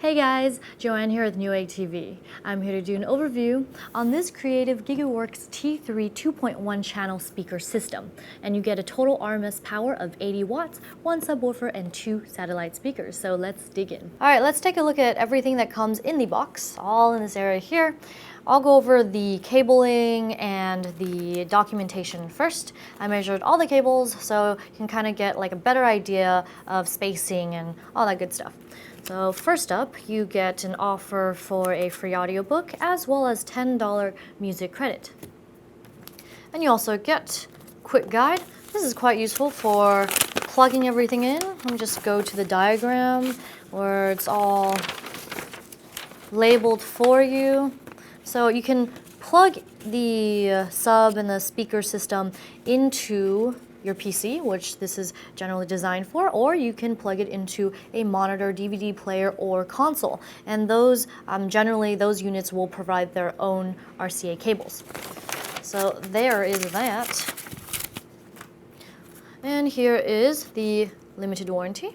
Hey guys, Joanne here with Newegg TV. I'm here to do an overview on this creative GigaWorks T3 2.1 channel speaker system. And you get a total RMS power of 80 watts, one subwoofer, and 2 satellite speakers. So let's dig in. All right, let's take a look at everything that comes in the box, all in this area here. I'll go over the cabling and the documentation first. I measured all the cables so you can kind of get like a better idea of spacing and all that good stuff. So first up, you get an offer for a free audiobook as well as $10 music credit. And you also get a quick guide. This is quite useful for plugging everything in. Let me just go to the diagram where it's all labeled for you. So you can plug the sub and the speaker system into your PC, which this is generally designed for, or you can plug it into a monitor, DVD player, or console. And those, generally, those units will provide their own RCA cables. So there is that. And here is the limited warranty,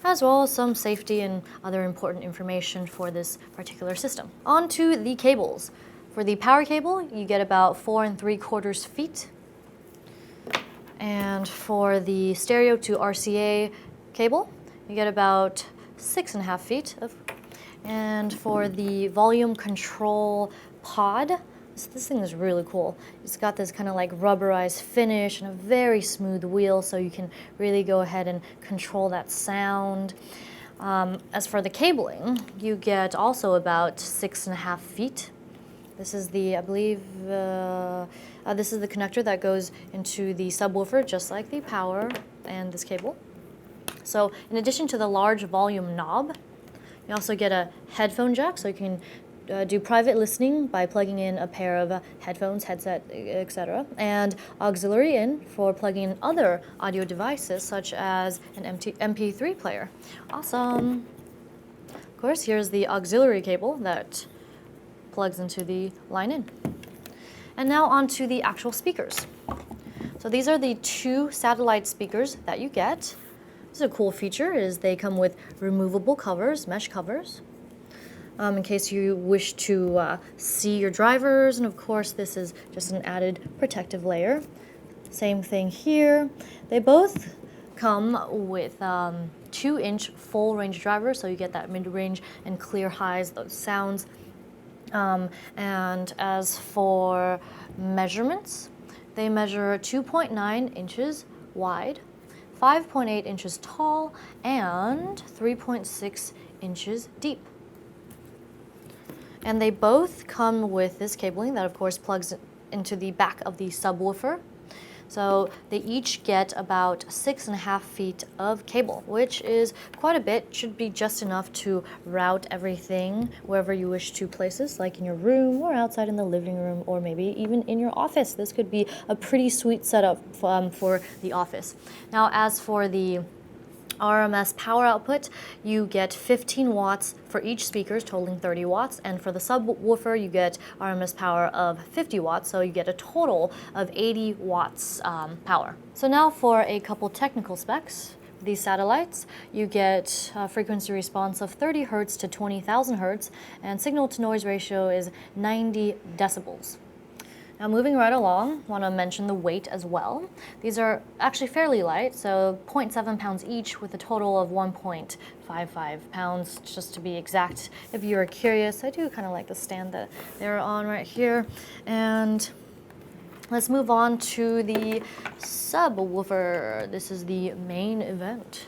as well as some safety and other important information for this particular system. On to the cables. For the power cable, you get about 4 3/4 feet. And for the stereo to RCA cable, you get about 6.5 feet. And for the volume control pod, this thing is really cool. It's got this kind of like rubberized finish and a very smooth wheel, so you can really go ahead and control that sound. As for the cabling, you get also about 6.5 feet. This is the, I believe, this is the connector that goes into the subwoofer, just like the power and this cable. So in addition to the large volume knob, you also get a headphone jack, so you can do private listening by plugging in a pair of headphones, headset, etc. And auxiliary in for plugging in other audio devices, such as an MP3 player. Awesome. Of course, here's the auxiliary cable that plugs into the line in. And now on to the actual speakers. So these are the 2 satellite speakers that you get. This is a cool feature, is they come with removable covers, mesh covers, in case you wish to see your drivers. And of course, this is just an added protective layer. Same thing here. They both come with 2-inch full range drivers, so you get that mid-range and clear highs, those sounds. And as for measurements, they measure 2.9 inches wide, 5.8 inches tall, and 3.6 inches deep. And they both come with this cabling that of course plugs into the back of the subwoofer. So they each get about 6.5 feet of cable, which is quite a bit. Should be just enough to route everything wherever you wish to place this, like in your room or outside in the living room, or maybe even in your office. This could be a pretty sweet setup for the office. Now, as for the RMS power output, you get 15 watts for each speaker, totaling 30 watts, and for the subwoofer you get RMS power of 50 watts, so you get a total of 80 watts power. So now for a couple technical specs. These satellites, you get a frequency response of 30 Hertz to 20,000 Hertz, and signal to noise ratio is 90 decibels. Now moving right along, I want to mention the weight as well. These are actually fairly light, so 0.7 pounds each with a total of 1.55 pounds, just to be exact. If you are curious, I do kind of like the stand that they're on right here. And let's move on to the subwoofer. This is the main event.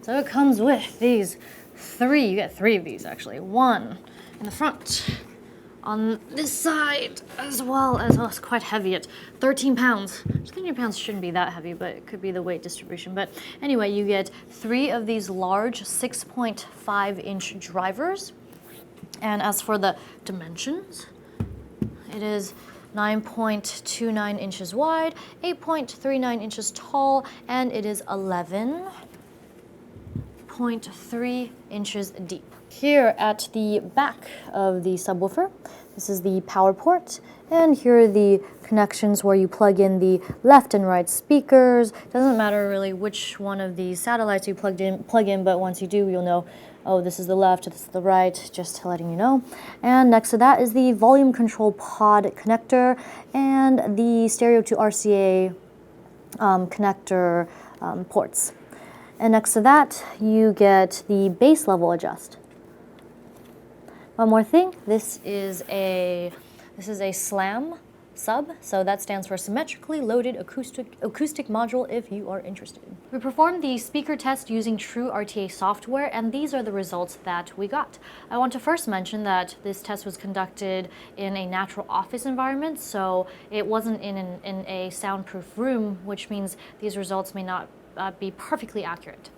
So it comes with these 3, you get 3 of these actually. 1 in the front, on this side, as well as, oh, it's quite heavy at 13 pounds. 13 pounds shouldn't be that heavy, but it could be the weight distribution. But anyway, you get 3 of these large 6.5-inch drivers. And as for the dimensions, it is 9.29 inches wide, 8.39 inches tall, and it is 11.3 inches deep. Here at the back of the subwoofer, This is the power port, and here are the connections where you plug in the left and right speakers. Doesn't matter really which one of these satellites you plug in, but once you do, you'll know, oh, this is the left, this is the right, just letting you know. And next to that is the volume control pod connector and the stereo to RCA connector ports. And next to that, you get the bass level adjust. One more thing, this is a SLAM sub, so that stands for symmetrically loaded acoustic module if you are interested. We performed the speaker test using true RTA software, and these are the results that we got. I want to first mention that this test was conducted in a natural office environment, so it wasn't in a soundproof room, which means these results may not be perfectly accurate.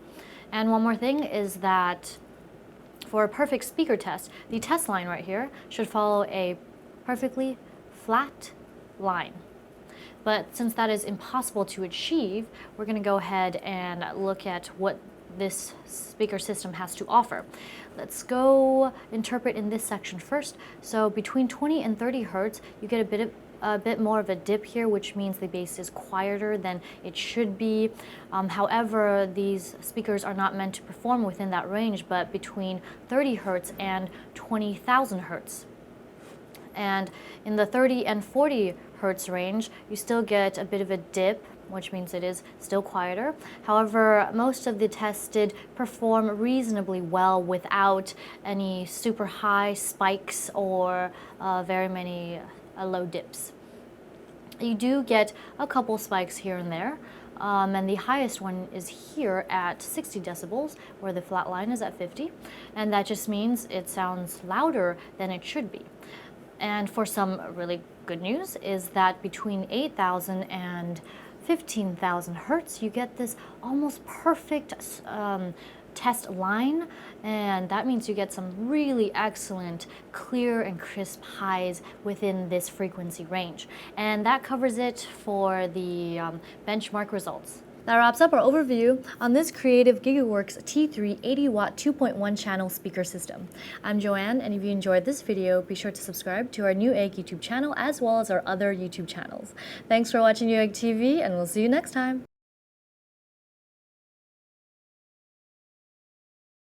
And one more thing is that for a perfect speaker test, the test line right here should follow a perfectly flat line. But since that is impossible to achieve, we're going to go ahead and look at what this speaker system has to offer. Let's go interpret in this section first. So between 20 and 30 hertz, you get a bit more of a dip here, which means the bass is quieter than it should be. However, these speakers are not meant to perform within that range, but between 30 hertz and 20,000 hertz. And in the 30 and 40 hertz range, you still get a bit of a dip, which means it is still quieter. However, most of the tests did perform reasonably well without any super high spikes or very many low dips. You do get a couple spikes here and there, and the highest one is here at 60 decibels, where the flat line is at 50, and that just means it sounds louder than it should be. And for some really good news is that between 8,000 and 15,000 hertz, you get this almost perfect test line, and that means you get some really excellent clear and crisp highs within this frequency range. And that covers it for the benchmark results. That wraps up our overview on this creative GigaWorks T3 80-watt 2.1 channel speaker system. I'm Joanne, and if you enjoyed this video, be sure to subscribe to our Newegg YouTube channel as well as our other YouTube channels. Thanks for watching Newegg TV, and we'll see you next time.